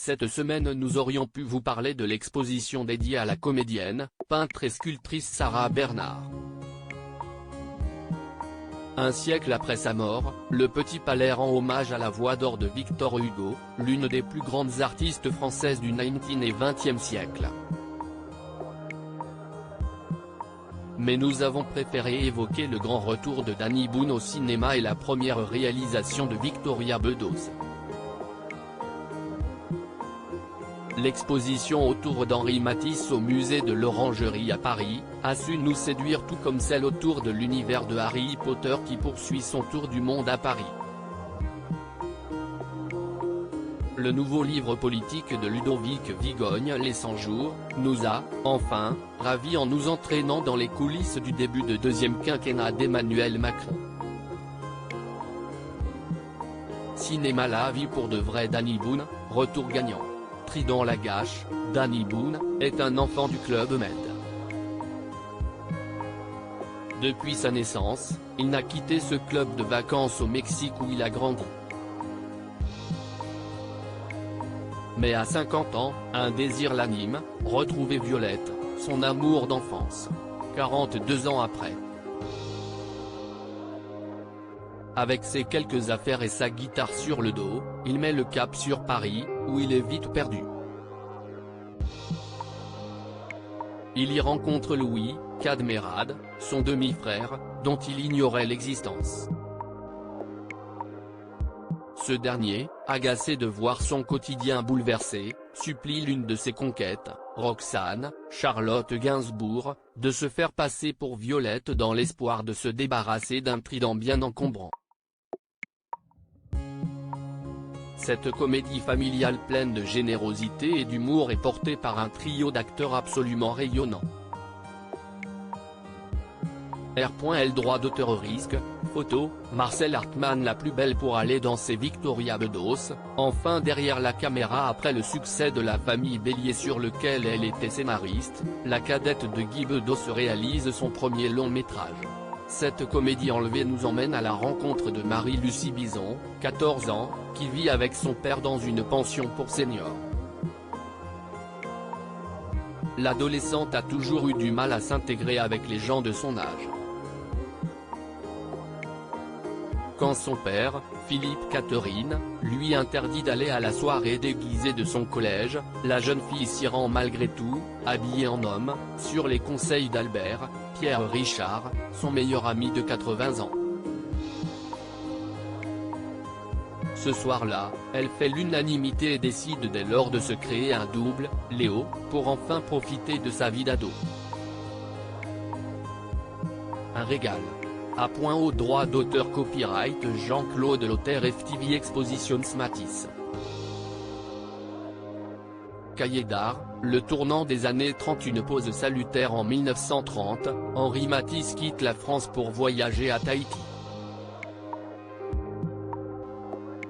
Cette semaine nous aurions pu vous parler de l'exposition dédiée à la comédienne, peintre et sculptrice Sarah Bernard. Un siècle après sa mort, le Petit Palais rend hommage à la voix d'or de Victor Hugo, l'une des plus grandes artistes françaises du XIX et XXe siècle. Mais nous avons préféré évoquer le grand retour de Danny Boone au cinéma et la première réalisation de Victoria Bedos. L'exposition autour d'Henri Matisse au musée de l'Orangerie à Paris, a su nous séduire tout comme celle autour de l'univers de Harry Potter qui poursuit son tour du monde à Paris. Le nouveau livre politique de Ludovic Vigogne Les 100 jours, nous a, enfin, ravis en nous entraînant dans les coulisses du début de deuxième quinquennat d'Emmanuel Macron. Cinéma la vie pour de vrai. Danny Boone, retour gagnant. Trident Lagache, Danny Boone, est un enfant du Club Med. Depuis sa naissance, il n'a quitté ce club de vacances au Mexique où il a grandi. Mais à 50 ans, un désir l'anime, retrouver Violette, son amour d'enfance. 42 ans après. Avec ses quelques affaires et sa guitare sur le dos, il met le cap sur Paris, où il est vite perdu. Il y rencontre Louis Cadmerade, son demi-frère, dont il ignorait l'existence. Ce dernier, agacé de voir son quotidien bouleversé, supplie l'une de ses conquêtes, Roxane, Charlotte Gainsbourg, de se faire passer pour Violette dans l'espoir de se débarrasser d'un trident bien encombrant. Cette comédie familiale pleine de générosité et d'humour est portée par un trio d'acteurs absolument rayonnants. R.L. droit d'auteur risque, photo, Marcel Hartmann la plus belle pour aller danser Victoria Bedos, enfin derrière la caméra après le succès de La famille Bélier sur lequel elle était scénariste, la cadette de Guy Bedos réalise son premier long métrage. Cette comédie enlevée nous emmène à la rencontre de Marie-Lucie Bison, 14 ans, qui vit avec son père dans une pension pour seniors. L'adolescente a toujours eu du mal à s'intégrer avec les gens de son âge. Quand son père, Philippe Catherine, lui interdit d'aller à la soirée déguisée de son collège, la jeune fille s'y rend malgré tout, habillée en homme, sur les conseils d'Albert, Pierre Richard, son meilleur ami de 80 ans. Ce soir-là, elle fait l'unanimité et décide dès lors de se créer un double, Léo, pour enfin profiter de sa vie d'ado. Un régal. À point au droit d'auteur copyright Jean-Claude Lauter FTV Expositions Matisse. Cahiers d'art, le tournant des années 30. Une pause salutaire en 1930, Henri Matisse quitte la France pour voyager à Tahiti.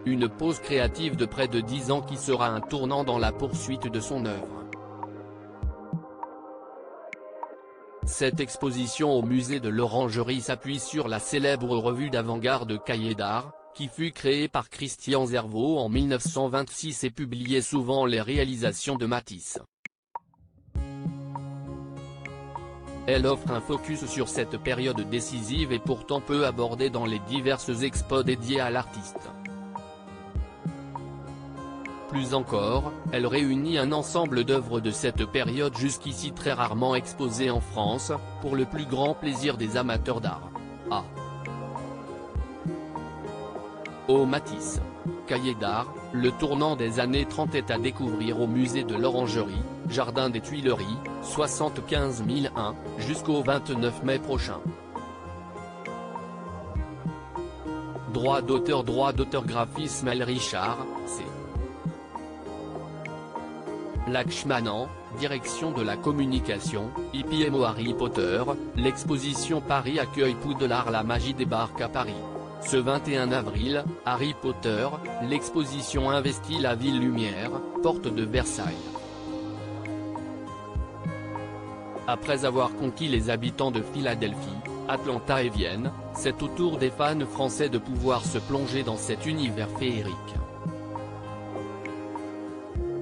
Une pause créative de près de 10 ans qui sera un tournant dans la poursuite de son œuvre. Cette exposition au musée de l'Orangerie s'appuie sur la célèbre revue d'avant-garde Cahiers d'art, qui fut créée par Christian Zervaux en 1926 et publiait souvent les réalisations de Matisse. Elle offre un focus sur cette période décisive et pourtant peu abordée dans les diverses expos dédiées à l'artiste. Plus encore, elle réunit un ensemble d'œuvres de cette période jusqu'ici très rarement exposées en France, pour le plus grand plaisir des amateurs d'art. Au Matisse. Cahiers d'art, le tournant des années 30 est à découvrir au musée de l'Orangerie, Jardin des Tuileries, 75 001, jusqu'au 29 mai prochain. Droit d'auteur graphisme L. Richard, C. Lakshmanan, direction de la communication, IPMO Harry Potter, l'exposition Paris accueille Poudlard la magie débarque à Paris. Ce 21 avril, Harry Potter, l'exposition investit la ville lumière, porte de Versailles. Après avoir conquis les habitants de Philadelphie, Atlanta et Vienne, c'est au tour des fans français de pouvoir se plonger dans cet univers féerique.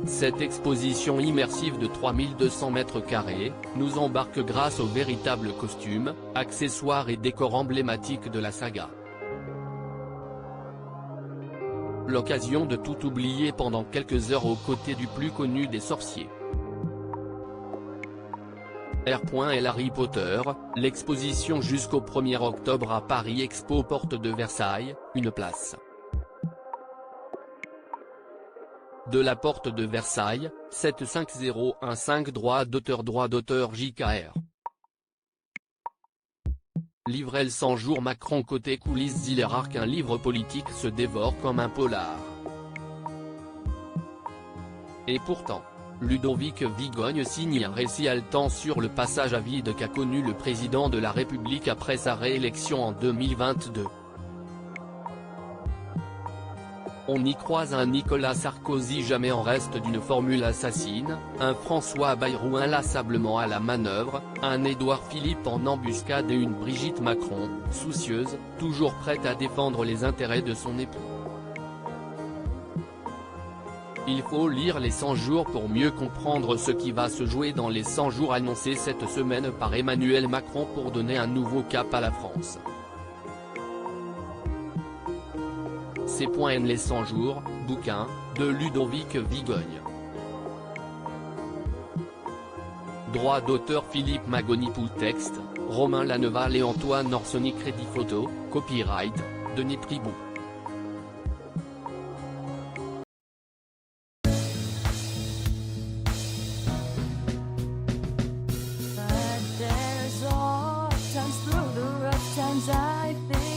Cette exposition immersive de 3200 mètres carrés, nous embarque grâce aux véritables costumes, accessoires et décors emblématiques de la saga. L'occasion de tout oublier pendant quelques heures aux côtés du plus connu des sorciers. R. et Harry Potter, l'exposition jusqu'au 1er octobre à Paris Expo porte de Versailles, une place. De la porte de Versailles, 75015 droit d'auteur JKR. Livrel 100 jours Macron côté coulisses Zillerark. Un livre politique se dévore comme un polar. Et pourtant, Ludovic Vigogne signe un récit haletant sur le passage à vide qu'a connu le président de la République après sa réélection en 2022. On y croise un Nicolas Sarkozy jamais en reste d'une formule assassine, un François Bayrou inlassablement à la manœuvre, un Édouard Philippe en embuscade et une Brigitte Macron, soucieuse, toujours prête à défendre les intérêts de son époux. Il faut lire les 100 jours pour mieux comprendre ce qui va se jouer dans les 100 jours annoncés cette semaine par Emmanuel Macron pour donner un nouveau cap à la France. Les 100 jours, bouquin, de Ludovic Vigogne. Droit d'auteur Philippe Magoni pour texte, Romain Laneval et Antoine Orsoni. Crédit photo, copyright, Denis Tribou. But there's all times through the rough times I think